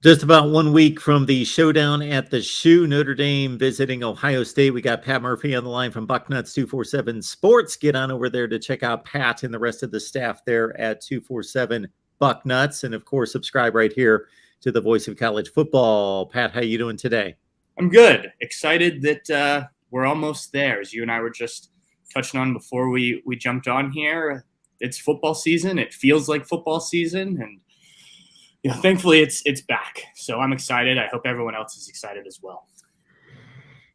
Just about 1 week from the showdown at the Shoe, Notre Dame visiting Ohio State. We got Pat Murphy on the line from Bucknuts 247 Sports. Get on over there to check out Pat and the rest of the staff there at 247 Bucknuts. And, of course, subscribe right here to the Voice of College Football. Pat, how you doing today? I'm good. Excited that we're almost there. As you and I were just touching on before we jumped on here, it's football season. It feels like football season, and thankfully it's back. So I'm excited. I hope everyone else is excited as well.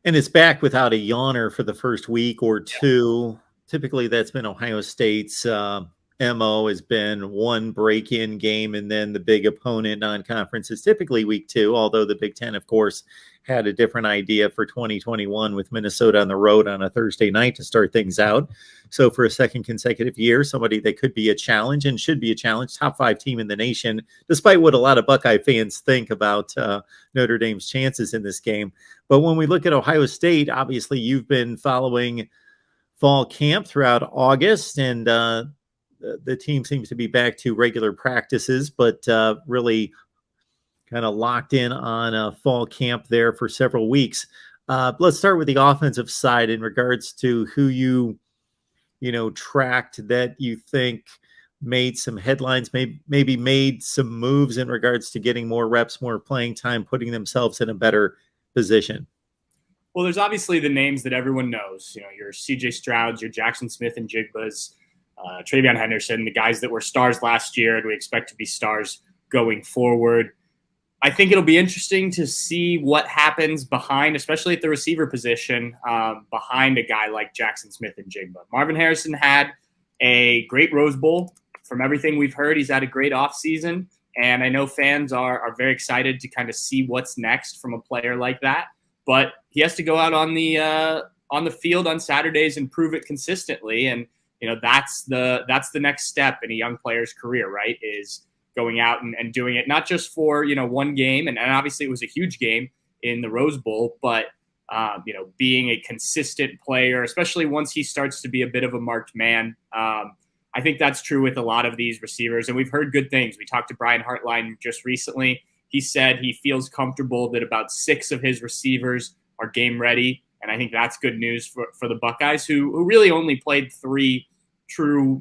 And it's back without a yawner for the first week or two. Typically, that's been Ohio State's MO has been one break-in game, and then the big opponent non-conference is typically week 2, although the Big Ten, of course, had a different idea for 2021 with Minnesota on the road on a Thursday night to start things out. So for a second consecutive year, somebody that could be a challenge and should be a challenge, top 5 team in the nation, despite what a lot of Buckeye fans think about Notre Dame's chances in this game. But when we look at Ohio State, obviously you've been following fall camp throughout August, and the team seems to be back to regular practices, but really kind of locked in on a fall camp there for several weeks. Let's start with the offensive side in regards to who you tracked that you think made some headlines, maybe made some moves in regards to getting more reps, more playing time, putting themselves in a better position. Well, there's obviously the names that everyone knows. Your C.J. Strouds, your Jackson Smith and Jigbas, Travion Henderson, the guys that were stars last year and we expect to be stars going forward. I think it'll be interesting to see what happens behind, especially at the receiver position, behind a guy like Jackson Smith and Jigba. Marvin Harrison had a great Rose Bowl. From everything we've heard, he's had a great offseason, and I know fans are very excited to kind of see what's next from a player like that. But he has to go out on the field on Saturdays and prove it consistently, and that's the next step in a young player's career, right? Is going out and doing it, not just for, one game. And obviously it was a huge game in the Rose Bowl, but, being a consistent player, especially once he starts to be a bit of a marked man. I think that's true with a lot of these receivers. And we've heard good things. We talked to Brian Hartline just recently. He said he feels comfortable that about 6 of his receivers are game ready. And I think that's good news for the Buckeyes, who really only played 3 true,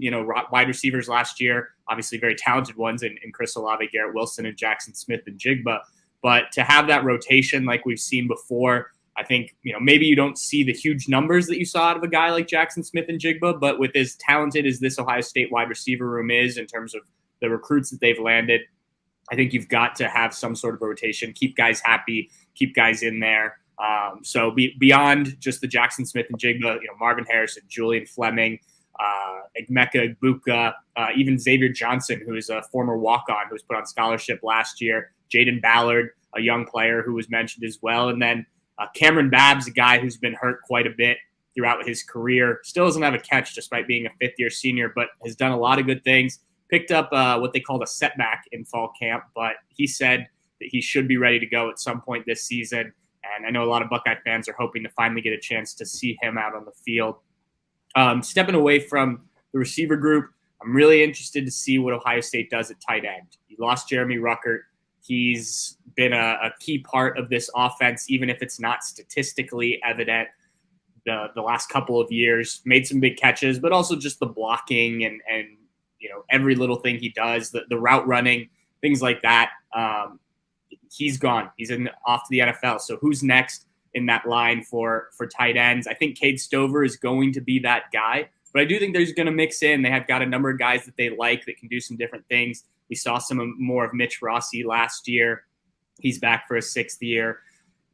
wide receivers last year, obviously very talented ones in Chris Olave, Garrett Wilson, and Jackson Smith and Jigba. But to have that rotation like we've seen before, I think, maybe you don't see the huge numbers that you saw out of a guy like Jackson Smith and Jigba, but with as talented as this Ohio State wide receiver room is in terms of the recruits that they've landed, I think you've got to have some sort of a rotation, keep guys happy, keep guys in there. So beyond just the Jackson Smith and Jigba, Marvin Harrison, Julian Fleming, Egmeka Egbuka, even Xavier Johnson, who is a former walk-on who was put on scholarship last year, Jaden Ballard, a young player who was mentioned as well, and then Cameron Babbs, a guy who's been hurt quite a bit throughout his career, still doesn't have a catch despite being a fifth-year senior, but has done a lot of good things, picked up what they called a setback in fall camp, but he said that he should be ready to go at some point this season, and I know a lot of Buckeye fans are hoping to finally get a chance to see him out on the field. Stepping away from the receiver group, I'm really interested to see what Ohio State does at tight end. You lost Jeremy Ruckert. He's been a key part of this offense, even if it's not statistically evident the last couple of years. Made some big catches, but also just the blocking and every little thing he does, the route running, things like that. He's gone. He's off to the NFL. So who's next in that line for tight ends? I think Cade Stover is going to be that guy, but I do think there's going to mix in. They have got a number of guys that they like that can do some different things. We saw some more of Mitch Rossi last year. He's back for his 6th year.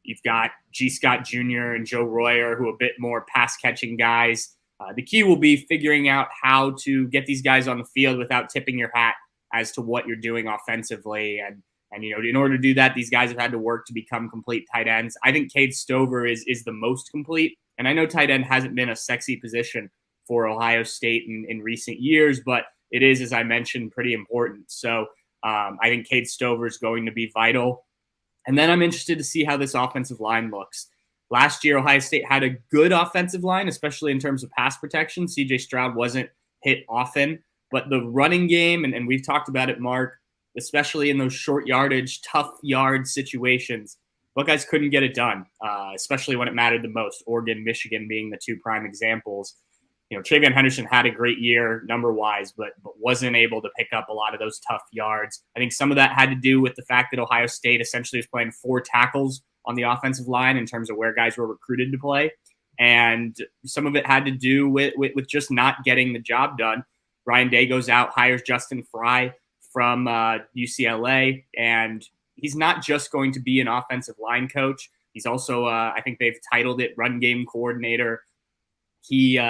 You've got G. Scott Jr. and Joe Royer, who are a bit more pass-catching guys. The key will be figuring out how to get these guys on the field without tipping your hat as to what you're doing offensively. And in order to do that, these guys have had to work to become complete tight ends. I think Cade Stover is the most complete. And I know tight end hasn't been a sexy position for Ohio State in recent years, but it is, as I mentioned, pretty important. So I think Cade Stover is going to be vital. And then I'm interested to see how this offensive line looks. Last year, Ohio State had a good offensive line, especially in terms of pass protection. C.J. Stroud wasn't hit often, but the running game, and we've talked about it, Mark, especially in those short yardage, tough yard situations, Buckeyes couldn't get it done, especially when it mattered the most. Oregon, Michigan being the two prime examples. TreVeyon Henderson had a great year number-wise, but wasn't able to pick up a lot of those tough yards. I think some of that had to do with the fact that Ohio State essentially was playing 4 tackles on the offensive line in terms of where guys were recruited to play. And some of it had to do with just not getting the job done. Ryan Day goes out, hires Justin Fry from UCLA, and he's not just going to be an offensive line coach. He's also, I think they've titled it run game coordinator. He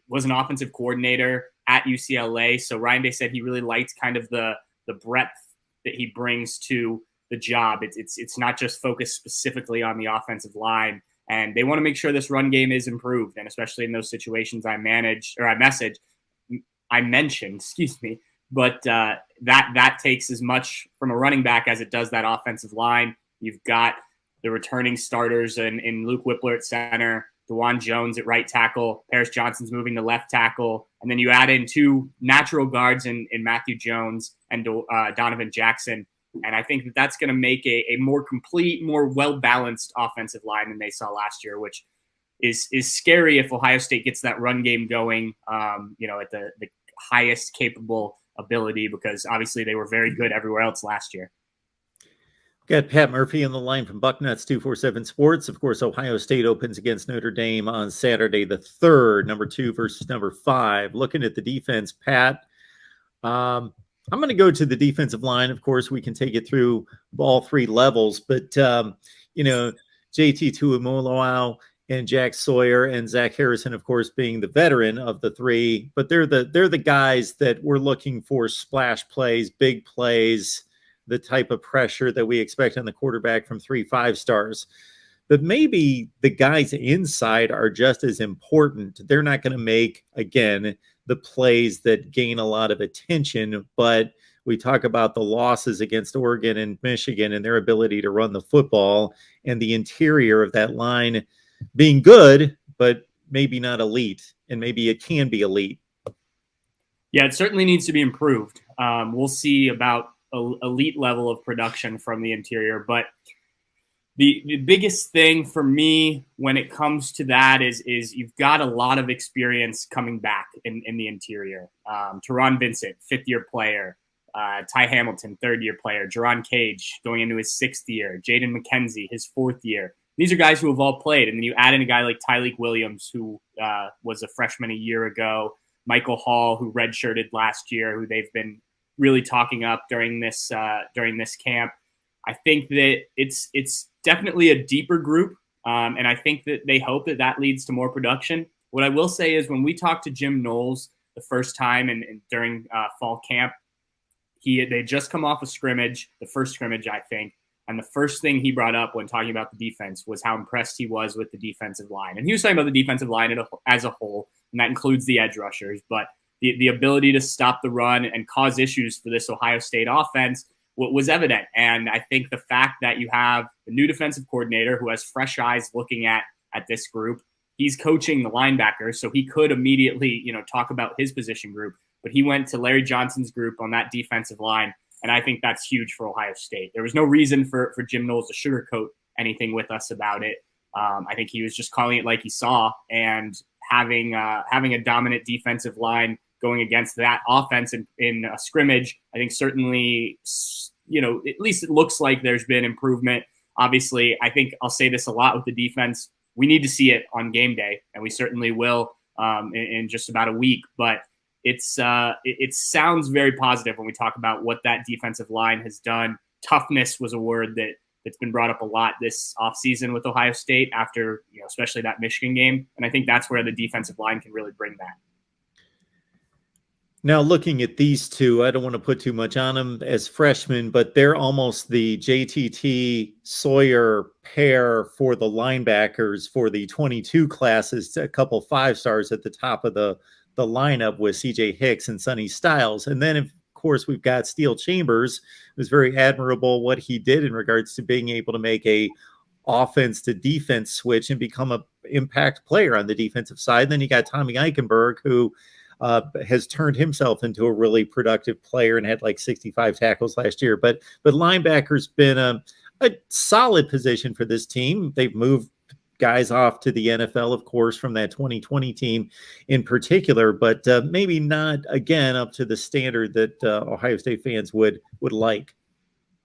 was an offensive coordinator at UCLA. So Ryan Day said he really liked kind of the breadth that he brings to the job. It's not just focused specifically on the offensive line. And they want to make sure this run game is improved. And especially in those situations I mentioned, but that takes as much from a running back as it does that offensive line. You've got the returning starters in Luke Whippler at center, DeJuan Jones at right tackle, Paris Johnson's moving to left tackle, and then you add in 2 natural guards in Matthew Jones and Donovan Jackson. And I think that's going to make a more complete, more well-balanced offensive line than they saw last year, which is scary if Ohio State gets that run game going, at the highest capable ability, because obviously they were very good everywhere else last year. Got Pat Murphy on the line from Bucknuts 247 Sports. Of course, Ohio State opens against Notre Dame on Saturday the 3rd, number 2 versus number 5. Looking at the defense, Pat, I'm going to go to the defensive line. Of course, we can take it through all 3 levels, but, JT Tuimoloau and Jack Sawyer and Zach Harrison, of course, being the veteran of the 3, but they're the guys that we're looking for splash plays, big plays, the type of pressure that we expect on the quarterback from 3 5-stars. But maybe the guys inside are just as important. They're not going to make, again, the plays that gain a lot of attention, but we talk about the losses against Oregon and Michigan and their ability to run the football and the interior of that line being good, but maybe not elite, and maybe it can be elite. Yeah, it certainly needs to be improved. We'll see about elite level of production from the interior, but the biggest thing for me when it comes to that is you've got a lot of experience coming back in the interior. Teron Vincent, 5th-year player. Ty Hamilton, 3rd-year player. Jerron Cage going into his 6th year. Jaden McKenzie, his 4th year. These are guys who have all played. And then you add in a guy like Tyleek Williams, who was a freshman a year ago. Michael Hall, who redshirted last year, who they've been really talking up during this camp. I think that it's definitely a deeper group, and I think that they hope that leads to more production. What I will say is when we talked to Jim Knowles the first time and during fall camp, they just come off a scrimmage, the first scrimmage, I think, and the first thing he brought up when talking about the defense was how impressed he was with the defensive line. And he was talking about the defensive line as a whole, and that includes the edge rushers, but the ability to stop the run and cause issues for this Ohio State offense was evident. And I think the fact that you have the new defensive coordinator who has fresh eyes looking at this group, he's coaching the linebackers, so he could immediately, talk about his position group. But he went to Larry Johnson's group on that defensive line, and I think that's huge for Ohio State. There was no reason for Jim Knowles to sugarcoat anything with us about it. I think he was just calling it like he saw, and having a dominant defensive line going against that offense in a scrimmage, I think certainly, at least it looks like there's been improvement. Obviously, I think I'll say this a lot with the defense. We need to see it on game day, and we certainly will in just about a week. But it sounds very positive when we talk about what that defensive line has done. Toughness was a word that's been brought up a lot this offseason with Ohio State after, especially that Michigan game. And I think that's where the defensive line can really bring that. Now, looking at these two, I don't want to put too much on them as freshmen, but they're almost the JTT Sawyer pair for the linebackers for the 22 classes, a couple 5-stars at the top of the lineup with CJ Hicks and Sonny Styles. And then, of course, we've got Steel Chambers. It was very admirable what he did in regards to being able to make a offense to defense switch and become an impact player on the defensive side. And then you got Tommy Eichenberg, who has turned himself into a really productive player and had like 65 tackles last year. But linebacker's been a solid position for this team. They've moved guys off to the NFL, of course, from that 2020 team in particular, but maybe not, again, up to the standard that Ohio State fans would like.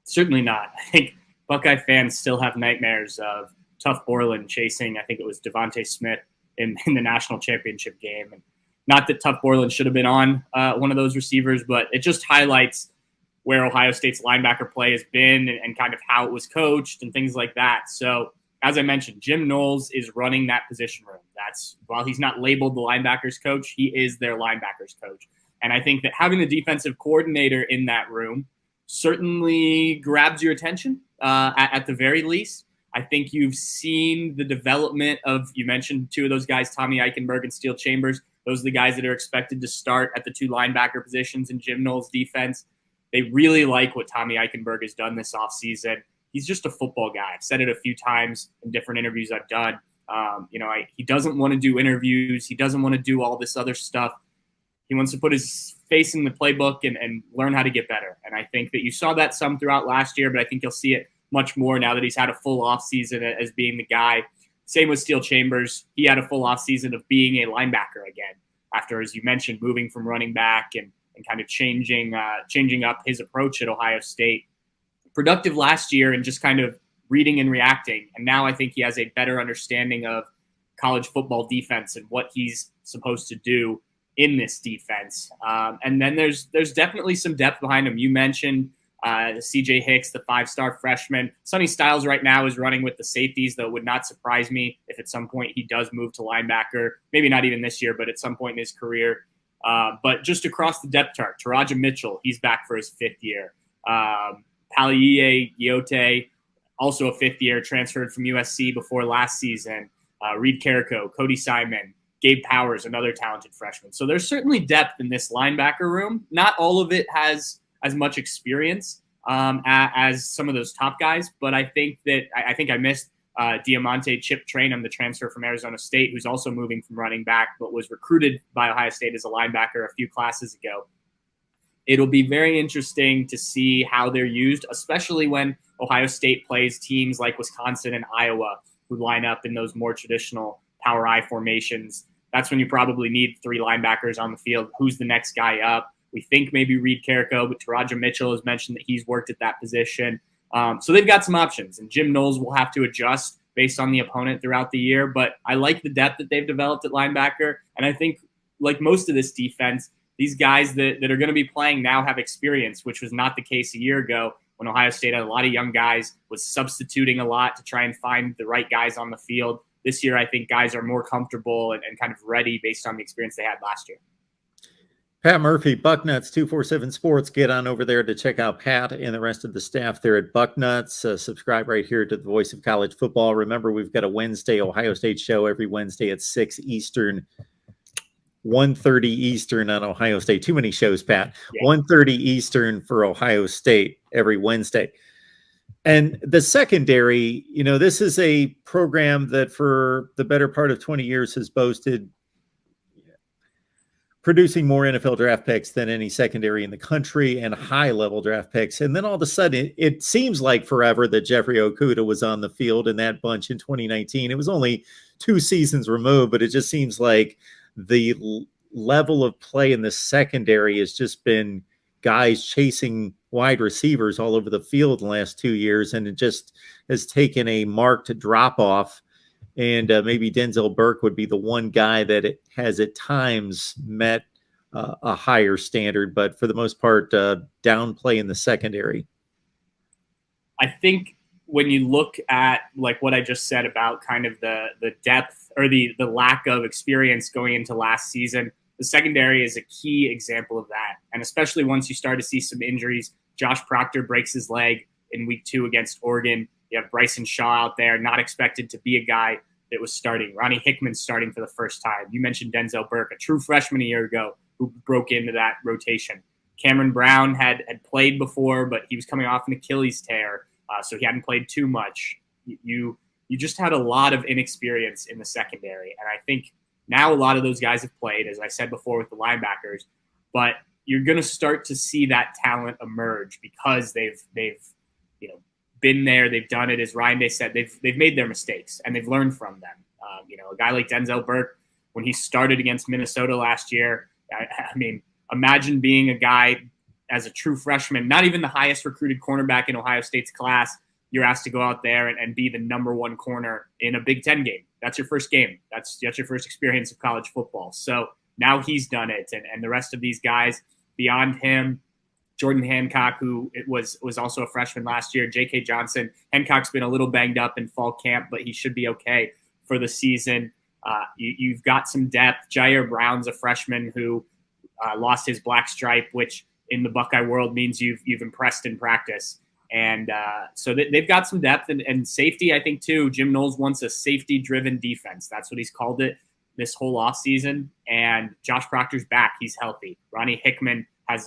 Certainly not. I think Buckeye fans still have nightmares of Tough Borland chasing, I think it was Devontae Smith in the national championship game. And not that Tough Borland should have been on one of those receivers, but it just highlights where Ohio State's linebacker play has been and kind of how it was coached and things like that. So, as I mentioned, Jim Knowles is running that position room. While he's not labeled the linebackers coach, he is their linebackers coach. And I think that having the defensive coordinator in that room certainly grabs your attention at the very least. I think you've seen the development of, you mentioned two of those guys, Tommy Eichenberg and Steele Chambers. Those are the guys that are expected to start at the two linebacker positions in Jim Knowles' defense. They really like what Tommy Eichenberg has done this offseason. He's just a football guy. I've said it a few times in different interviews I've done. He doesn't want to do interviews. He doesn't want to do all this other stuff. He wants to put his face in the playbook and learn how to get better. And I think that you saw that some throughout last year, but I think you'll see it much more now that he's had a full offseason as being the guy. Same with Steele Chambers. He had a full offseason of being a linebacker again after, as you mentioned, moving from running back and kind of changing up his approach at Ohio State. Productive last year and just kind of reading and reacting. And now I think he has a better understanding of college football defense and what he's supposed to do in this defense. And then there's definitely some depth behind him. You mentioned CJ Hicks, the 5-star freshman. Sonny Styles right now is running with the safeties, though it would not surprise me if at some point he does move to linebacker. Maybe not even this year, but at some point in his career. But just across the depth chart, Taraja Mitchell, he's back for his 5th year. Paliye Yote, also a 5th year, transferred from USC before last season. Reed Carrico, Cody Simon, Gabe Powers, another talented freshman. So there's certainly depth in this linebacker room. Not all of it has as much experience as some of those top guys, but I think I missed Diamante Chip Trainum, the transfer from Arizona State, who's also moving from running back, but was recruited by Ohio State as a linebacker a few classes ago. It'll be very interesting to see how they're used, especially when Ohio State plays teams like Wisconsin and Iowa, who line up in those more traditional power I formations. That's when you probably need 3 linebackers on the field. Who's the next guy up? We think maybe Reed Carrico, but Taraja Mitchell has mentioned that he's worked at that position. So they've got some options, and Jim Knowles will have to adjust based on the opponent throughout the year. But I like the depth that they've developed at linebacker, and I think, like most of this defense, these guys that are going to be playing now have experience, which was not the case a year ago when Ohio State had a lot of young guys, was substituting a lot to try and find the right guys on the field. This year, I think guys are more comfortable and kind of ready based on the experience they had last year. Pat Murphy, Bucknuts 247 Sports. Get on over there to check out Pat and the rest of the staff there at Bucknuts. Subscribe right here to the Voice of College Football. Remember, we've got a Wednesday Ohio State show every Wednesday at 6 Eastern, 1:30 Eastern on Ohio State. Too many shows, Pat. Yeah. 1:30 Eastern for Ohio State every Wednesday. And the secondary, this is a program that for the better part of 20 years has boasted producing more NFL draft picks than any secondary in the country and high-level draft picks. And then all of a sudden, it seems like forever that Jeffrey Okudah was on the field in that bunch in 2019. It was only 2 seasons removed, but it just seems like the level of play in the secondary has just been guys chasing wide receivers all over the field in the last 2 years, and it just has taken a marked drop-off. And maybe Denzel Burke would be the one guy that it has at times met a higher standard, but for the most part, downplay in the secondary. I think when you look at like what I just said about kind of the depth or the lack of experience going into last season, the secondary is a key example of that. And especially once you start to see some injuries, Josh Proctor breaks his leg in week 2 against Oregon. You have Bryson Shaw out there, not expected to be a guy that was starting. Ronnie Hickman's starting for the first time. You mentioned Denzel Burke, a true freshman a year ago who broke into that rotation. Cameron Brown had played before, but he was coming off an Achilles tear, so he hadn't played too much. You just had a lot of inexperience in the secondary, and I think Now a lot of those guys have played, as I said before, with the linebackers, but you're going to start to see that talent emerge because they've been there, they've done it. As Ryan Day said, they've made their mistakes and they've learned from them. A guy like Denzel Burke, when he started against Minnesota last year, I mean, imagine being a guy as a true freshman, not even the highest recruited cornerback in Ohio State's class. You're asked to go out there and be the number one corner in a Big Ten game. That's your first game. That's your first experience of college football. So now he's done it. And the rest of these guys beyond him, Jordan Hancock, who was also a freshman last year, J.K. Johnson. Hancock's been a little banged up in fall camp, but he should be okay for the season. You've got some depth. Jair Brown's a freshman who lost his black stripe, which in the Buckeye world means you've impressed in practice. And so they've got some depth and safety, I think, too. Jim Knowles wants a safety-driven defense. That's what he's called it this whole offseason. And Josh Proctor's back. He's healthy. Ronnie Hickman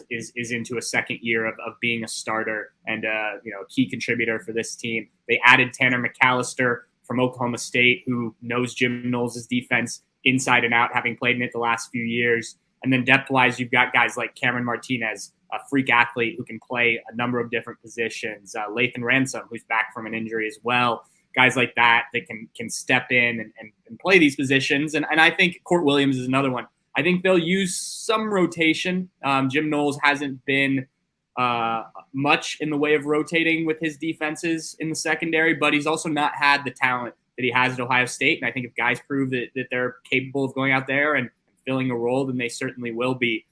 is into a second year of being a starter and a key contributor for this team. They added Tanner McAllister from Oklahoma State, who knows Jim Knowles' defense inside and out, having played in it the last few years. And then depth-wise, you've got guys like Cameron Martinez, a freak athlete who can play a number of different positions. Lathan Ransom, who's back from an injury as well. Guys like that can step in and play these positions. And I think Court Williams is another one. I think they'll use some rotation. Jim Knowles hasn't been much in the way of rotating with his defenses in the secondary, but he's also not had the talent that he has at Ohio State. And I think if guys prove that they're capable of going out there and filling a role, then they certainly will be.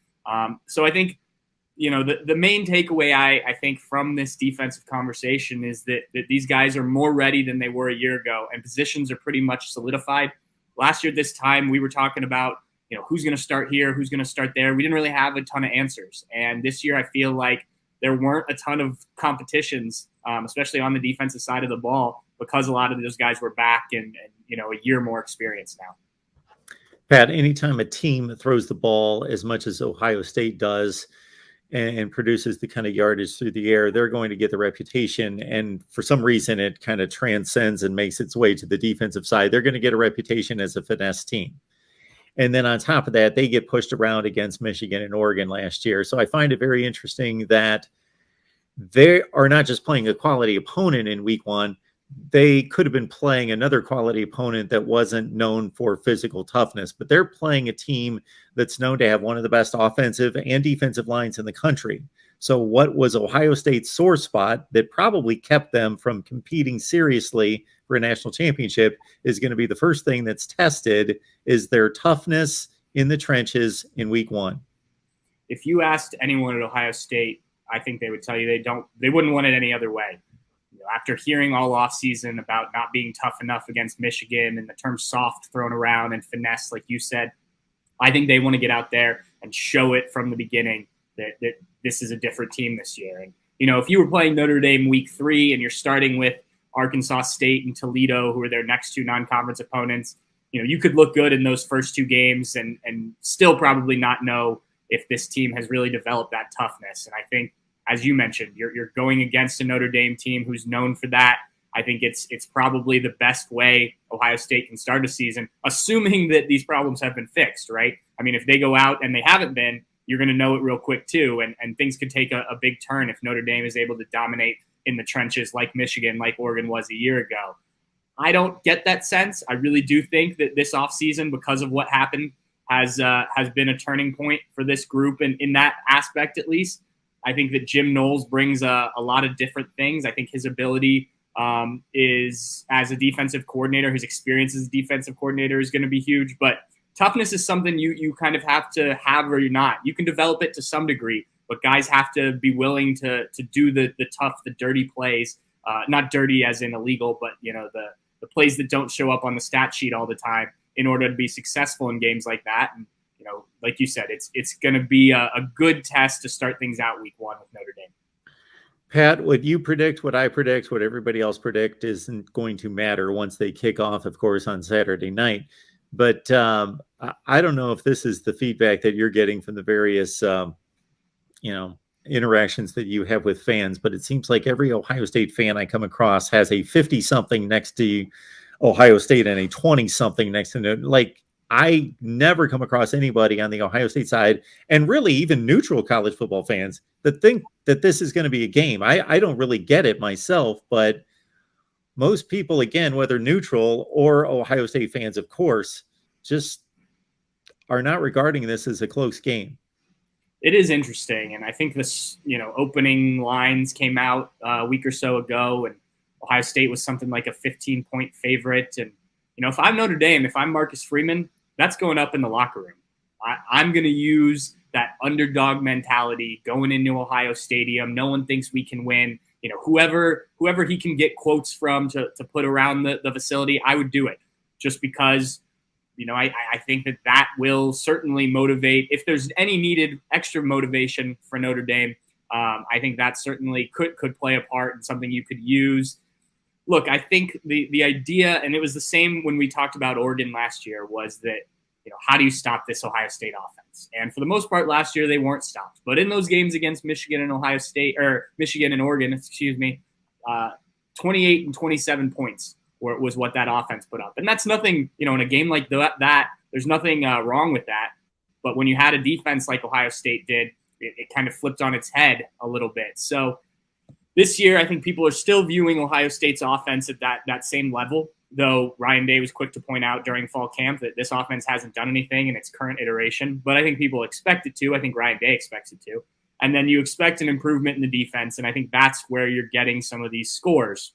So I think, the main takeaway I think from this defensive conversation is that these guys are more ready than they were a year ago, and positions are pretty much solidified. Last year at this time, we were talking about, who's going to start here, who's going to start there. We didn't really have a ton of answers. And this year I feel like there weren't a ton of competitions, especially on the defensive side of the ball, because a lot of those guys were back and a year more experience now. Pat, anytime a team throws the ball as much as Ohio State does and produces the kind of yardage through the air, they're going to get the reputation. And for some reason, it kind of transcends and makes its way to the defensive side. They're going to get a reputation as a finesse team. And then on top of that, they get pushed around against Michigan and Oregon last year. So I find it very interesting that they are not just playing a quality opponent in week one. They could have been playing another quality opponent that wasn't known for physical toughness, but they're playing a team that's known to have one of the best offensive and defensive lines in the country. So what was Ohio State's sore spot that probably kept them from competing seriously for a national championship is going to be the first thing that's tested, is their toughness in the trenches in week one. If you asked anyone at Ohio State, I think they would tell you they wouldn't want it any other way. After hearing all offseason about not being tough enough against Michigan and the term soft thrown around and finesse, like you said, I think they want to get out there and show it from the beginning that this is a different team this year. And, if you were playing Notre Dame week 3 and you're starting with Arkansas State and Toledo, who are their next two non-conference opponents, you could look good in those first two games and still probably not know if this team has really developed that toughness. And I think, as you mentioned, you're going against a Notre Dame team who's known for that. I think it's probably the best way Ohio State can start a season, assuming that these problems have been fixed, right? I mean, if they go out and they haven't been, you're going to know it real quick too, and things could take a big turn if Notre Dame is able to dominate in the trenches like Michigan, like Oregon was a year ago. I don't get that sense. I really do think that this offseason, because of what happened, has been a turning point for this group, and in that aspect at least. I think that Jim Knowles brings a lot of different things. I think his ability is, as a defensive coordinator, his experience as a defensive coordinator is going to be huge. But toughness is something you kind of have to have or you're not. You can develop it to some degree, but guys have to be willing to do the tough, the dirty plays. Not dirty as in illegal, but the plays that don't show up on the stat sheet all the time in order to be successful in games like that. And like you said, it's going to be a good test to start things out week 1 with Notre Dame. Pat, what you predict, what I predict, what everybody else predict isn't going to matter once they kick off, of course, on Saturday night. But I don't know if this is the feedback that you're getting from the various, interactions that you have with fans, but it seems like every Ohio State fan I come across has a 50-something next to Ohio State and a 20-something next to it. Like, I never come across anybody on the Ohio State side, and really even neutral college football fans, that think that this is going to be a game. I don't really get it myself, but most people, again, whether neutral or Ohio State fans, of course, just are not regarding this as a close game. It is interesting, and I think this, opening lines came out a week or so ago, and Ohio State was something like a 15-point favorite. And if I'm Notre Dame, if I'm Marcus Freeman, that's going up in the locker room. I'm going to use that underdog mentality going into Ohio Stadium. No one thinks we can win. Whoever he can get quotes from to put around the facility, I would do it, just because. I think that will certainly motivate. If there's any needed extra motivation for Notre Dame, I think that certainly could play a part in something you could use. Look, I think the idea, and it was the same when we talked about Oregon last year, was that, how do you stop this Ohio State offense? And for the most part, last year they weren't stopped. But in those games against Michigan and Ohio State, or Michigan and Oregon, 28 and 27 points was what that offense put up. And that's nothing, in a game like that, there's nothing wrong with that. But when you had a defense like Ohio State did, it kind of flipped on its head a little bit. So this year, I think people are still viewing Ohio State's offense at that same level, though Ryan Day was quick to point out during fall camp that this offense hasn't done anything in its current iteration. But I think people expect it to. I think Ryan Day expects it to. And then you expect an improvement in the defense, and I think that's where you're getting some of these scores.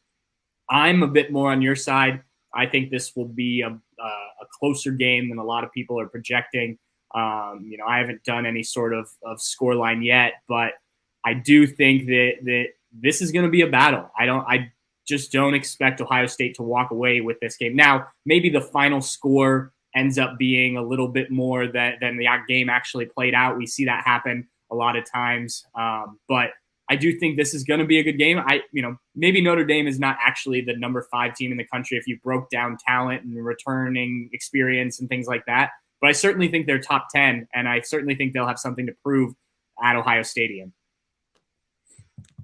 I'm a bit more on your side. I think this will be a closer game than a lot of people are projecting. I haven't done any sort of scoreline yet, but I do think that this is going to be a battle. I just don't expect Ohio State to walk away with this game. Now, maybe the final score ends up being a little bit more than the game actually played out. We see that happen a lot of times, but I do think this is going to be a good game. Maybe Notre Dame is not actually the number 5 team in the country if you broke down talent and returning experience and things like that. But I certainly think they're top 10, and I certainly think they'll have something to prove at Ohio Stadium.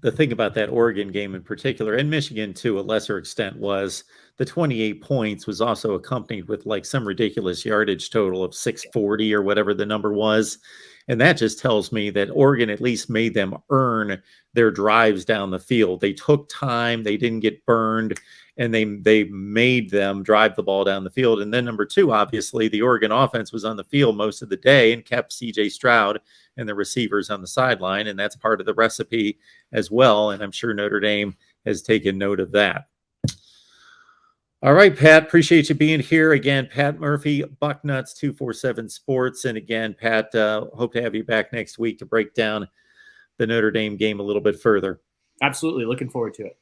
The thing about that Oregon game in particular, and Michigan to a lesser extent, was the 28 points was also accompanied with like some ridiculous yardage total of 640 or whatever the number was. And that just tells me that Oregon at least made them earn their drives down the field. They took time, they didn't get burned, and they made them drive the ball down the field. And then number 2, obviously, the Oregon offense was on the field most of the day and kept C.J. Stroud and the receivers on the sideline, and that's part of the recipe as well. And I'm sure Notre Dame has taken note of that. All right, Pat, appreciate you being here. Again, Pat Murphy, Bucknuts 247 Sports. And again, Pat, hope to have you back next week to break down the Notre Dame game a little bit further. Absolutely. Looking forward to it.